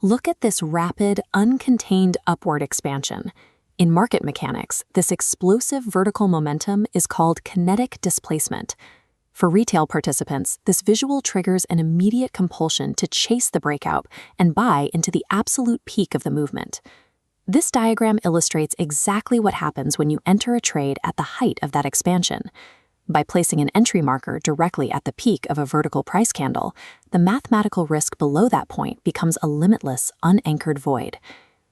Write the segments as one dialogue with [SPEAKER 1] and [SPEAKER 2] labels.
[SPEAKER 1] Look at this rapid, uncontained upward expansion. In market mechanics, this explosive vertical momentum is called kinetic displacement. For retail participants, this visual triggers an immediate compulsion to chase the breakout and buy into the absolute peak of the movement. This diagram illustrates exactly what happens when you enter a trade at the height of that expansion. By placing an entry marker directly at the peak of a vertical price candle, the mathematical risk below that point becomes a limitless, unanchored void.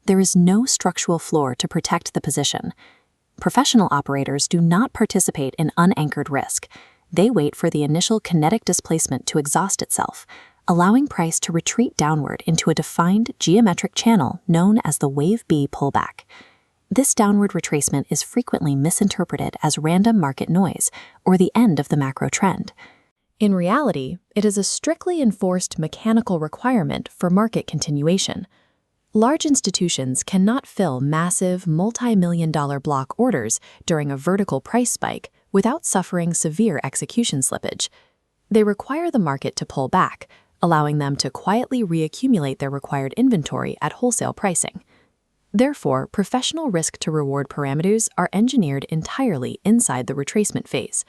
[SPEAKER 1] There is no structural floor to protect the position. Professional operators do not participate in unanchored risk. They wait for the initial kinetic displacement to exhaust itself, allowing price to retreat downward into a defined geometric channel known as the Wave B pullback. This downward retracement is frequently misinterpreted as random market noise or the end of the macro trend. In reality, it is a strictly enforced mechanical requirement for market continuation. Large institutions cannot fill massive, multi-million-dollar block orders during a vertical price spike without suffering severe execution slippage. They require the market to pull back, allowing them to quietly reaccumulate their required inventory at wholesale pricing. Therefore, professional risk-to-reward parameters are engineered entirely inside the retracement phase.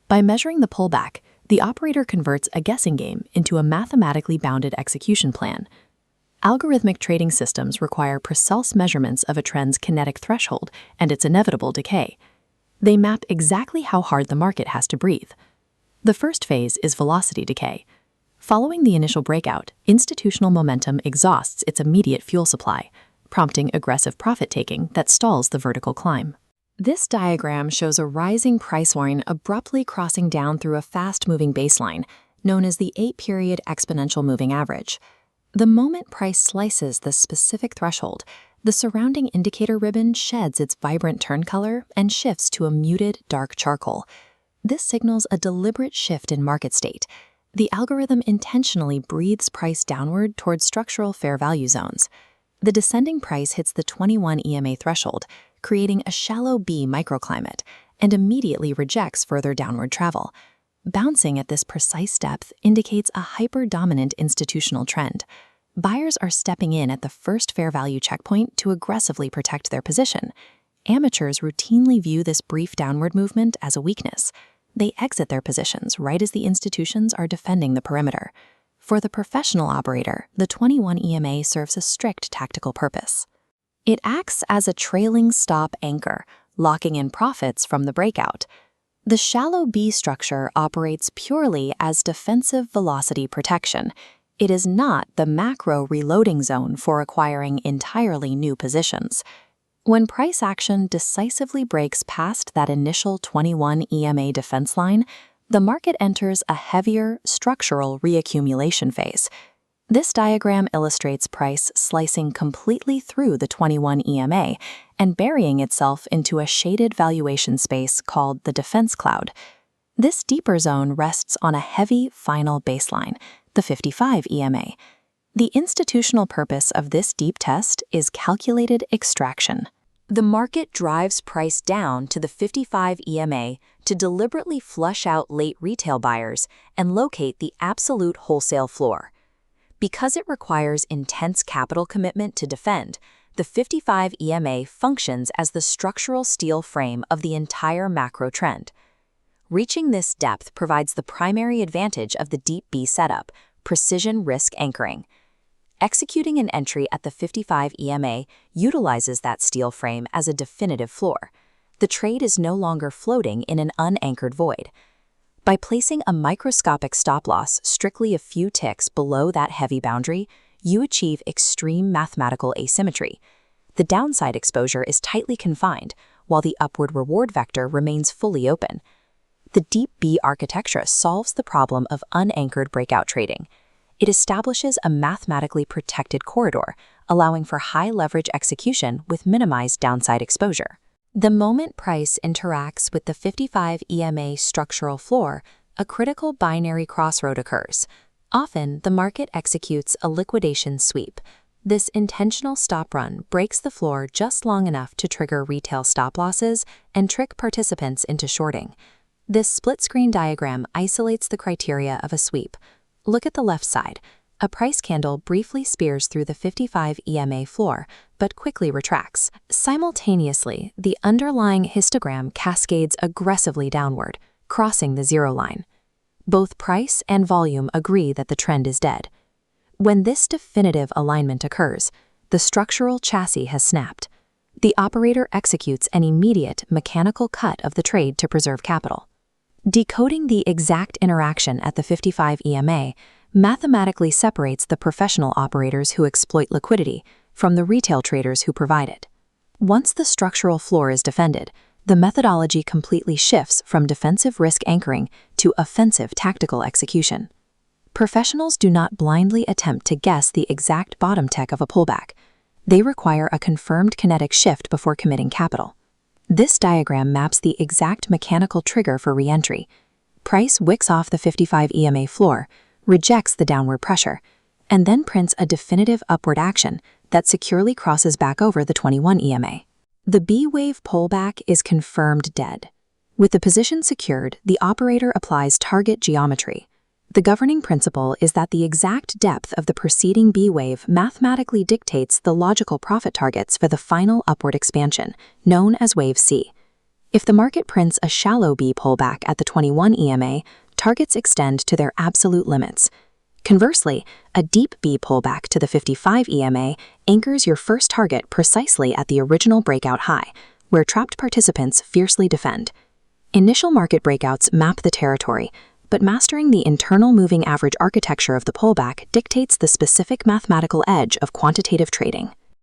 [SPEAKER 1] By measuring the pullback, the operator converts a guessing game into a mathematically bounded execution plan. Algorithmic trading systems require precise measurements of a trend's kinetic threshold and its inevitable decay. They map exactly how hard the market has to breathe. The first phase is velocity decay. Following the initial breakout, institutional momentum exhausts its immediate fuel supply, prompting aggressive profit-taking that stalls the vertical climb. This diagram shows a rising price line abruptly crossing down through a fast-moving baseline, known as the 8-period exponential moving average. The moment price slices this specific threshold, the surrounding indicator ribbon sheds its vibrant turn color and shifts to a muted, dark charcoal. This signals a deliberate shift in market state. The algorithm intentionally breathes price downward towards structural fair value zones. The descending price hits the 21 EMA threshold, creating a shallow B microclimate, and immediately rejects further downward travel. Bouncing at this precise depth indicates a hyper-dominant institutional trend. Buyers are stepping in at the first fair value checkpoint to aggressively protect their position. Amateurs routinely view this brief downward movement as a weakness. They exit their positions right as the institutions are defending the perimeter. For the professional operator, the 21 EMA serves a strict tactical purpose. It acts as a trailing stop anchor, locking in profits from the breakout. The shallow B structure operates purely as defensive velocity protection. It is not the macro reloading zone for acquiring entirely new positions. When price action decisively breaks past that initial 21 EMA defense line, the market enters a heavier, structural reaccumulation phase. This diagram illustrates price slicing completely through the 21 EMA and burying itself into a shaded valuation space called the defense cloud. This deeper zone rests on a heavy final baseline, the 55 EMA. The institutional purpose of this deep test is calculated extraction. The market drives price down to the 55 EMA to deliberately flush out late retail buyers and locate the absolute wholesale floor. Because it requires intense capital commitment to defend, the 55 EMA functions as the structural steel frame of the entire macro trend. Reaching this depth provides the primary advantage of the deep B setup, precision risk anchoring. Executing an entry at the 55 EMA utilizes that steel frame as a definitive floor. The trade is no longer floating in an unanchored void. By placing a microscopic stop-loss strictly a few ticks below that heavy boundary, you achieve extreme mathematical asymmetry. The downside exposure is tightly confined, while the upward reward vector remains fully open. The deep B architecture solves the problem of unanchored breakout trading. It establishes a mathematically protected corridor, allowing for high leverage execution with minimized downside exposure. The moment price interacts with the 55 EMA structural floor, a critical binary crossroad occurs. Often, the market executes a liquidation sweep. This intentional stop run breaks the floor just long enough to trigger retail stop losses and trick participants into shorting. This split-screen diagram isolates the criteria of a sweep. Look at the left side. A A price candle briefly spears through the 55 EMA floor, but quickly retracts. Simultaneously, the underlying histogram cascades aggressively downward, crossing the zero line. Both price and volume agree that the trend is dead. When this definitive alignment occurs, the structural chassis has snapped. The operator executes an immediate mechanical cut of the trade to preserve capital. Decoding the exact interaction at the 55 EMA mathematically separates the professional operators who exploit liquidity from the retail traders who provide it. Once the structural floor is defended, the methodology completely shifts from defensive risk anchoring to offensive tactical execution. Professionals do not blindly attempt to guess the exact bottom tech of a pullback. They require a confirmed kinetic shift before committing capital. This diagram maps the exact mechanical trigger for re-entry. Price wicks off the 55 EMA floor, rejects the downward pressure, and then prints a definitive upward action that securely crosses back over the 21 EMA. The B-wave pullback is confirmed dead. With the position secured, the operator applies target geometry. The governing principle is that the exact depth of the preceding B-wave mathematically dictates the logical profit targets for the final upward expansion, known as wave C. If the market prints a shallow B pullback at the 21 EMA, targets extend to their absolute limits. Conversely, a deep B pullback to the 55 EMA anchors your first target precisely at the original breakout high, where trapped participants fiercely defend. Initial market breakouts map the territory, but mastering the internal moving average architecture of the pullback dictates the specific mathematical edge of quantitative trading.